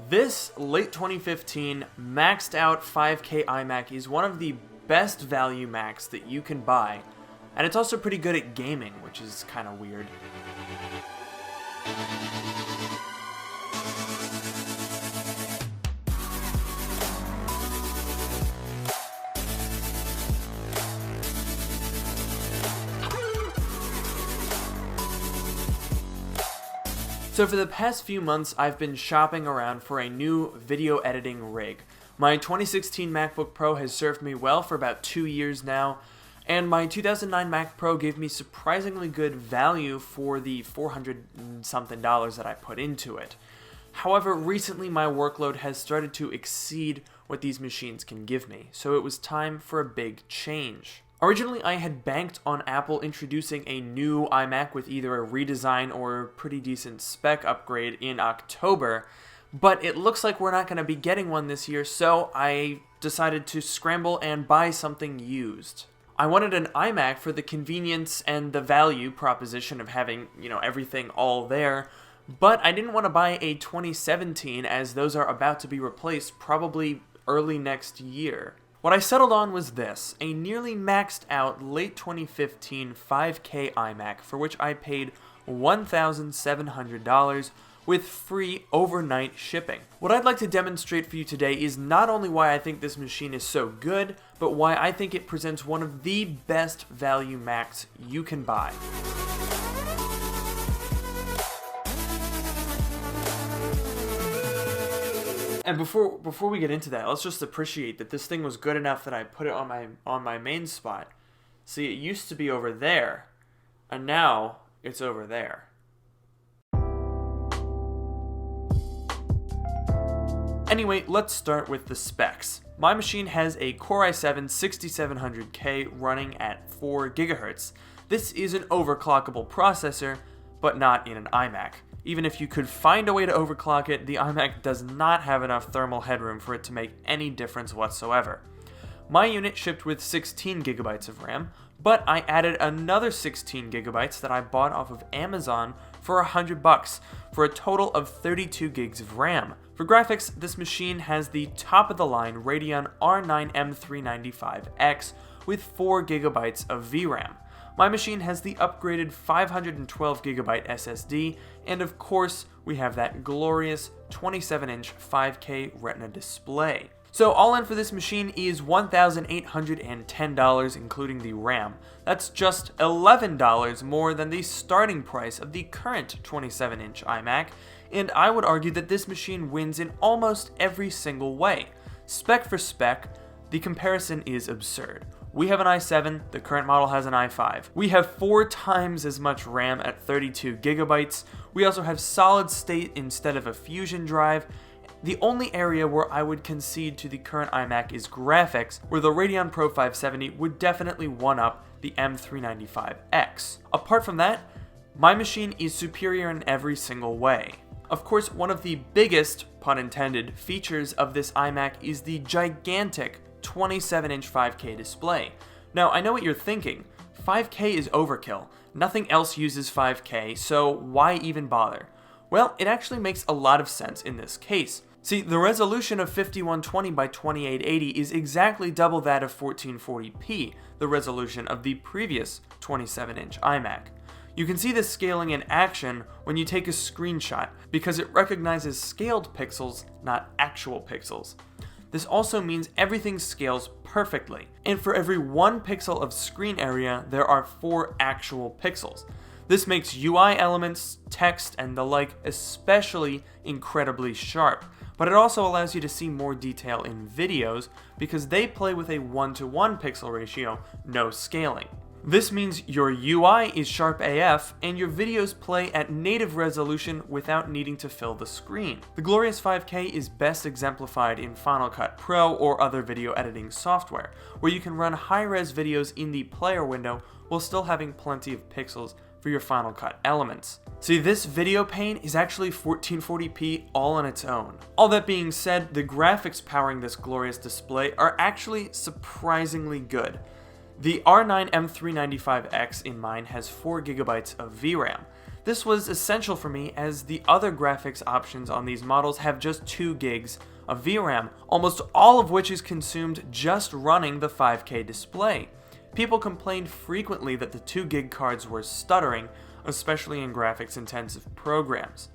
This late 2015 maxed out 5K iMac is one of the best value Macs that you can buy, and it's also pretty good at gaming, which is kind of weird. So for the past few months, I've been shopping around for a new video editing rig. My 2016 MacBook Pro has served me well for about 2 years now, and my 2009 Mac Pro gave me surprisingly good value for the $400 and something that I put into it. However, recently my workload has started to exceed what these machines can give me, so it was time for a big change. Originally, I had banked on Apple introducing a new iMac with either a redesign or a pretty decent spec upgrade in October, but it looks like we're not going to be getting one this year, so I decided to scramble and buy something used. I wanted an iMac for the convenience and the value proposition of having, everything all there, but I didn't want to buy a 2017 as those are about to be replaced probably early next year. What I settled on was this, a nearly maxed out late 2015 5K iMac for which I paid $1,700 with free overnight shipping. What I'd like to demonstrate for you today is not only why I think this machine is so good, but why I think it presents one of the best value Macs you can buy. And before we get into that, let's just appreciate that this thing was good enough that I put it on my main spot. See, it used to be over there, and now it's over there. Anyway, let's start with the specs. My machine has a Core i7 6700K running at 4 GHz. This is an overclockable processor, but not in an iMac. Even if you could find a way to overclock it, the iMac does not have enough thermal headroom for it to make any difference whatsoever. My unit shipped with 16 gigabytes of RAM, but I added another 16 gigabytes that I bought off of Amazon for $100 for a total of 32 gigs of RAM. For graphics, this machine has the top-of-the-line Radeon R9 M395X with 4 gigabytes of VRAM. My machine has the upgraded 512GB SSD, and of course, we have that glorious 27-inch 5K Retina display. So all in for this machine is $1,810, including the RAM. That's just $11 more than the starting price of the current 27-inch iMac, and I would argue that this machine wins in almost every single way. Spec for spec, the comparison is absurd. We have an i7, the current model has an i5. We have 4 times as much RAM at 32 gigabytes. We also have solid state instead of a fusion drive. The only area where I would concede to the current iMac is graphics, where the Radeon Pro 570 would definitely one-up the M395X. Apart from that, my machine is superior in every single way. Of course, one of the biggest, pun intended, features of this iMac is the gigantic 27-inch 5K display. Now, I know what you're thinking. 5K is overkill. Nothing else uses 5K, so why even bother? Well, it actually makes a lot of sense in this case. See, the resolution of 5120 by 2880 is exactly double that of 1440p, the resolution of the previous 27-inch iMac. You can see this scaling in action when you take a screenshot, because it recognizes scaled pixels, not actual pixels. This also means everything scales perfectly, and for every 1 pixel of screen area, there are 4 actual pixels. This makes UI elements, text, and the like especially incredibly sharp, but it also allows you to see more detail in videos because they play with a 1:1 pixel ratio, no scaling. This means your UI is sharp AF, and your videos play at native resolution without needing to fill the screen. The glorious 5K is best exemplified in Final Cut Pro or other video editing software, where you can run high-res videos in the player window while still having plenty of pixels for your Final Cut elements. See, this video pane is actually 1440p all on its own. All that being said, the graphics powering this glorious display are actually surprisingly good. The R9 M395X in mine has 4 gigabytes of VRAM. This was essential for me as the other graphics options on these models have just 2 gigs of VRAM, almost all of which is consumed just running the 5K display. People complained frequently that the 2 gig cards were stuttering, especially in graphics-intensive programs.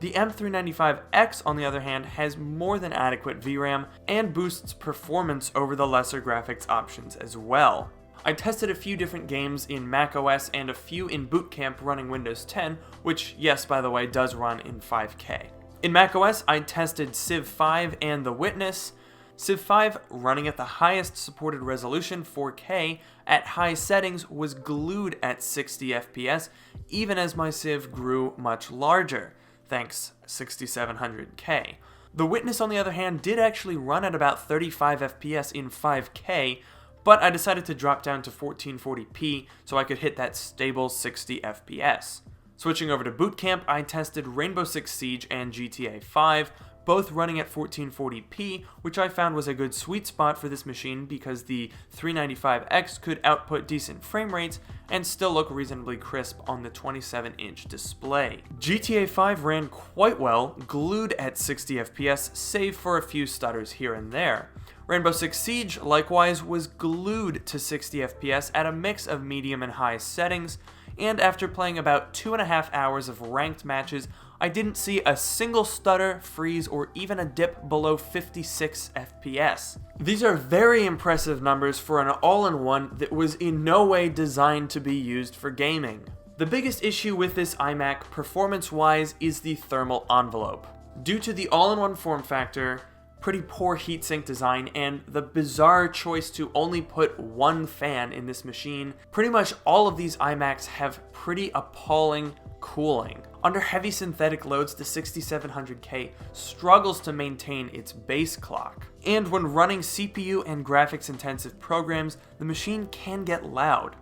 The M395X, on the other hand, has more than adequate VRAM and boosts performance over the lesser graphics options as well. I tested a few different games in macOS and a few in Boot Camp running Windows 10, which, yes, by the way, does run in 5K. In macOS, I tested Civ 5 and The Witness. Civ 5, running at the highest supported resolution, 4K, at high settings, was glued at 60 FPS, even as my Civ grew much larger, thanks 6700K. The Witness, on the other hand, did actually run at about 35 FPS in 5K, but I decided to drop down to 1440p so I could hit that stable 60 FPS. Switching over to Boot Camp, I tested Rainbow Six Siege and GTA 5, both running at 1440p, which I found was a good sweet spot for this machine because the 395X could output decent frame rates and still look reasonably crisp on the 27-inch display. GTA 5 ran quite well, glued at 60 FPS, save for a few stutters here and there. Rainbow Six Siege, likewise, was glued to 60 FPS at a mix of medium and high settings, and after playing about 2.5 hours of ranked matches, I didn't see a single stutter, freeze, or even a dip below 56 FPS. These are very impressive numbers for an all-in-one that was in no way designed to be used for gaming. The biggest issue with this iMac, performance-wise, is the thermal envelope. Due to the all-in-one form factor, pretty poor heatsink design, and the bizarre choice to only put one fan in this machine, pretty much all of these iMacs have pretty appalling cooling. Under heavy synthetic loads, the 6700K struggles to maintain its base clock. And when running CPU and graphics intensive programs, the machine can get loud.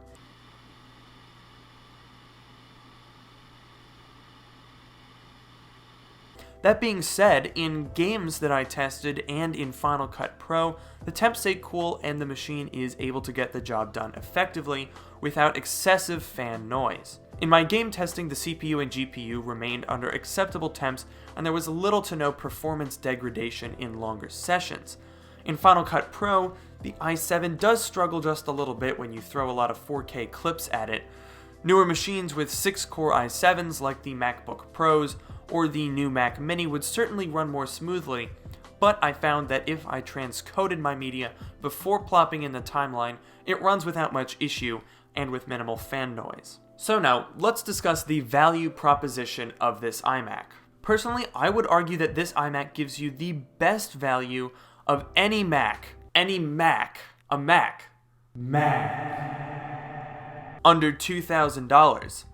That being said, in games that I tested and in Final Cut Pro, the temps stay cool and the machine is able to get the job done effectively without excessive fan noise. In my game testing, the CPU and GPU remained under acceptable temps and there was little to no performance degradation in longer sessions. In Final Cut Pro, the i7 does struggle just a little bit when you throw a lot of 4K clips at it. Newer machines with 6-core i7s like the MacBook Pros or the new Mac Mini would certainly run more smoothly, but I found that if I transcoded my media before plopping in the timeline, it runs without much issue and with minimal fan noise. So now, let's discuss the value proposition of this iMac. Personally, I would argue that this iMac gives you the best value of any Mac, under $2,000.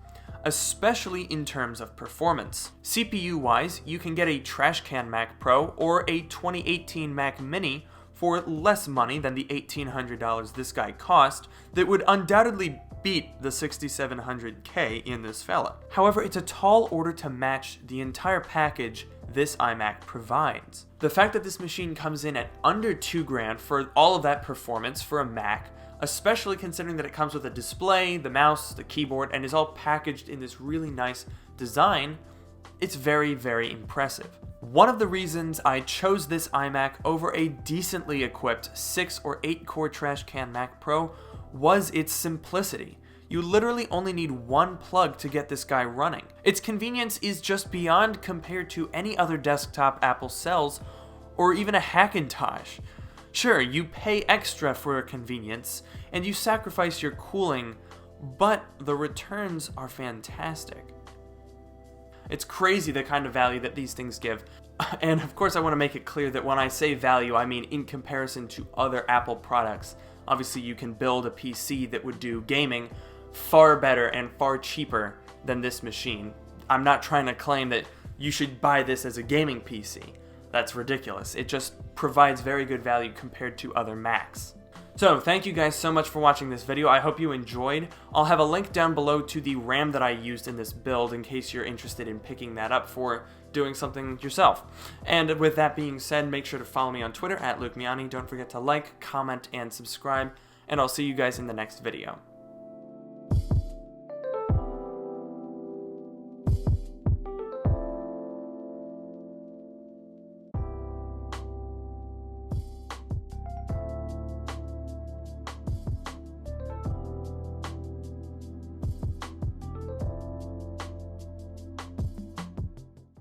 Especially in terms of performance. CPU-wise, you can get a trashcan Mac Pro or a 2018 Mac Mini for less money than the $1,800 this guy cost that would undoubtedly beat the 6700K in this fella. However, it's a tall order to match the entire package this iMac provides. The fact that this machine comes in at under $2,000 for all of that performance for a Mac, especially considering that it comes with a display, the mouse, the keyboard, and is all packaged in this really nice design, it's very, very impressive. One of the reasons I chose this iMac over a decently equipped 6 or 8 core trashcan Mac Pro was its simplicity. You literally only need one plug to get this guy running. Its convenience is just beyond compared to any other desktop Apple sells, or even a Hackintosh. Sure, you pay extra for convenience, and you sacrifice your cooling, but the returns are fantastic. It's crazy the kind of value that these things give. And of course I want to make it clear that when I say value, I mean in comparison to other Apple products. Obviously you can build a PC that would do gaming far better and far cheaper than this machine. I'm not trying to claim that you should buy this as a gaming PC. That's ridiculous. It just provides very good value compared to other Macs. So thank you guys so much for watching this video. I hope you enjoyed. I'll have a link down below to the RAM that I used in this build in case you're interested in picking that up for doing something yourself. And with that being said, make sure to follow me on Twitter @LukeMiani. Don't forget to like, comment, and subscribe, and I'll see you guys in the next video.